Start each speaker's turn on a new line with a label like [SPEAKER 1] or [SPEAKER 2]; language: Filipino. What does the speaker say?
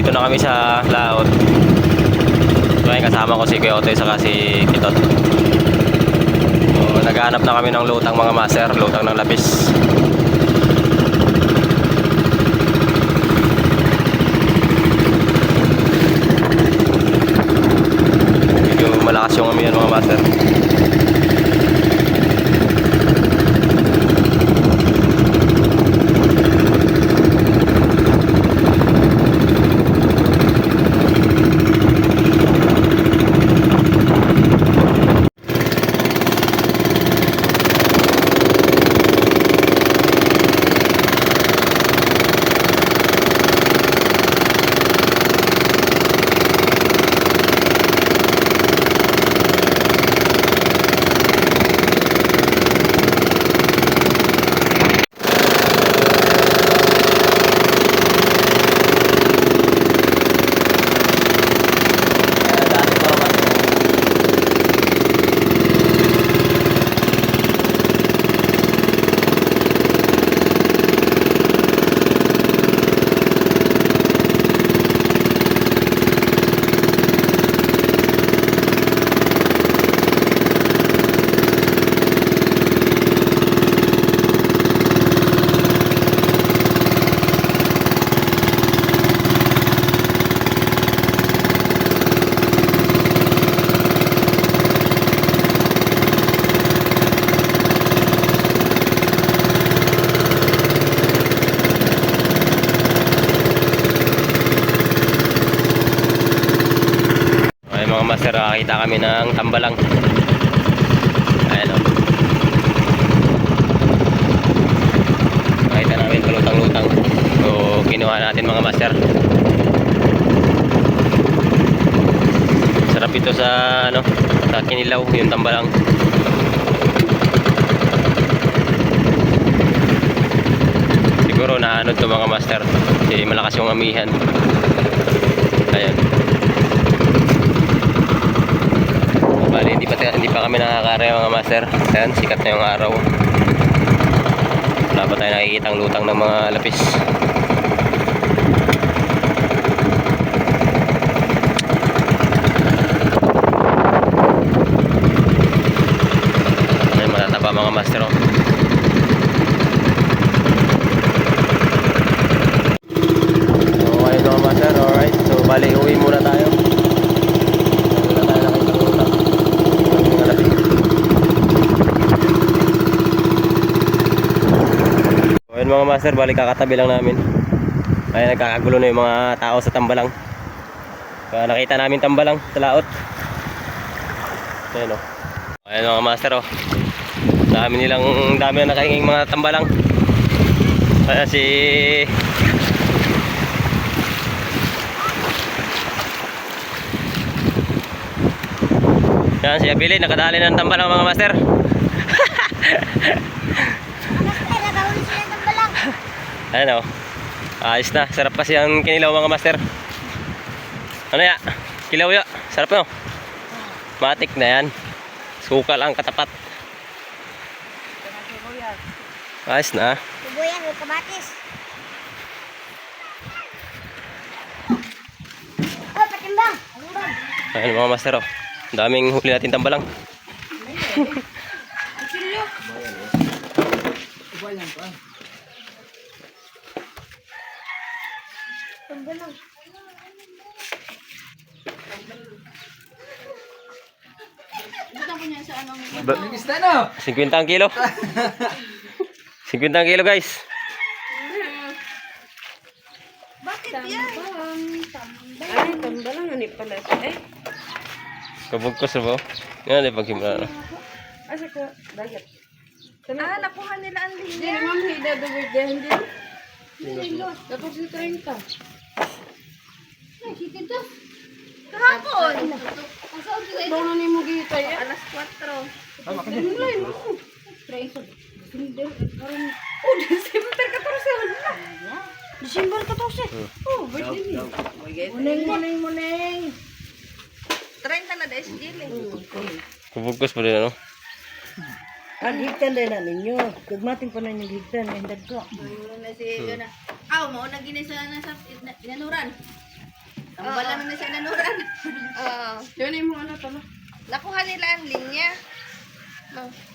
[SPEAKER 1] Dito na kami sa laot. So ayun, kasama ko si Kuya Otoy saka si Kitot. So naghahanap na kami ng lutang mga master, lutang ng lapis. Medyo malakas yung amin mga master. Mga master, nakakita kami ng tambalang. Ayan o. Nakita namin palutang-lutang. So kinuha natin mga master. Sarap ito sa ano, sa kinilaw, yung tambalang. Siguro naanod to mga master. Kasi malakas yung amihan. Ayan. Bali, hindi pa kami nakakarea mga master. Ayan, sikat na yung araw. Wala pa tayo nakikita ang lutang ng mga lapis. Ayan, matataba mga master oh. So ayun mga master, alright. So bali, uwi muna tayo. Ayun mga master, balik kakatabi lang namin. Ay nagkakagulo na yung mga tao sa tambalang. Kaya nakita namin tambalang sa laot. Ayun o. Ayun mga master o. Dami na nakainging mga tambalang. Kaya si yan si Abilin, nakadali na ng tambalang mga master. Ayan o. Ayos na. Sarap kasi ang kinilaw mga master. Ano ya? Kilaw ya. Sarap no? Matik na yan. Sukal ang katapat. Ayos na.
[SPEAKER 2] Subuyan, may kamatis. Oh, patimbang.
[SPEAKER 1] Ayan mga master o. Ang daming huli natin tambalang.
[SPEAKER 3] Ba
[SPEAKER 1] 50 ang kilo. 50 ang kilo guys.
[SPEAKER 2] Bakit yan?
[SPEAKER 4] Ay, tambalang ani pala siya eh.
[SPEAKER 1] Kabugkos na ba? Yan ay paghimla na.
[SPEAKER 4] Asa ka dagat.
[SPEAKER 2] Ah, nakuha nila ang
[SPEAKER 4] Hindi
[SPEAKER 2] linya.
[SPEAKER 4] ma'am hida do with the hindi. Dapat si 30.
[SPEAKER 2] Kahapon.
[SPEAKER 4] Bono ni mo gita ya.
[SPEAKER 2] Alas 4.
[SPEAKER 4] Mulai mo. Preso. December karon. Oh, December 14.
[SPEAKER 2] December 14.
[SPEAKER 4] Oh, birthday ni. Muneng.
[SPEAKER 2] 30 na dahil si Jilly.
[SPEAKER 1] Kabugkos pa rin ano.
[SPEAKER 5] Ang higtan din na ninyo. Kagmating pa na yung higtan. Hindag ko.
[SPEAKER 2] Ayun na si Yuna. Aw, mo na gini sa inanuran. Wala na siya nanuran. Oo.
[SPEAKER 4] Yun yung mga ano pala.
[SPEAKER 2] Nakuha nila ang linya. No.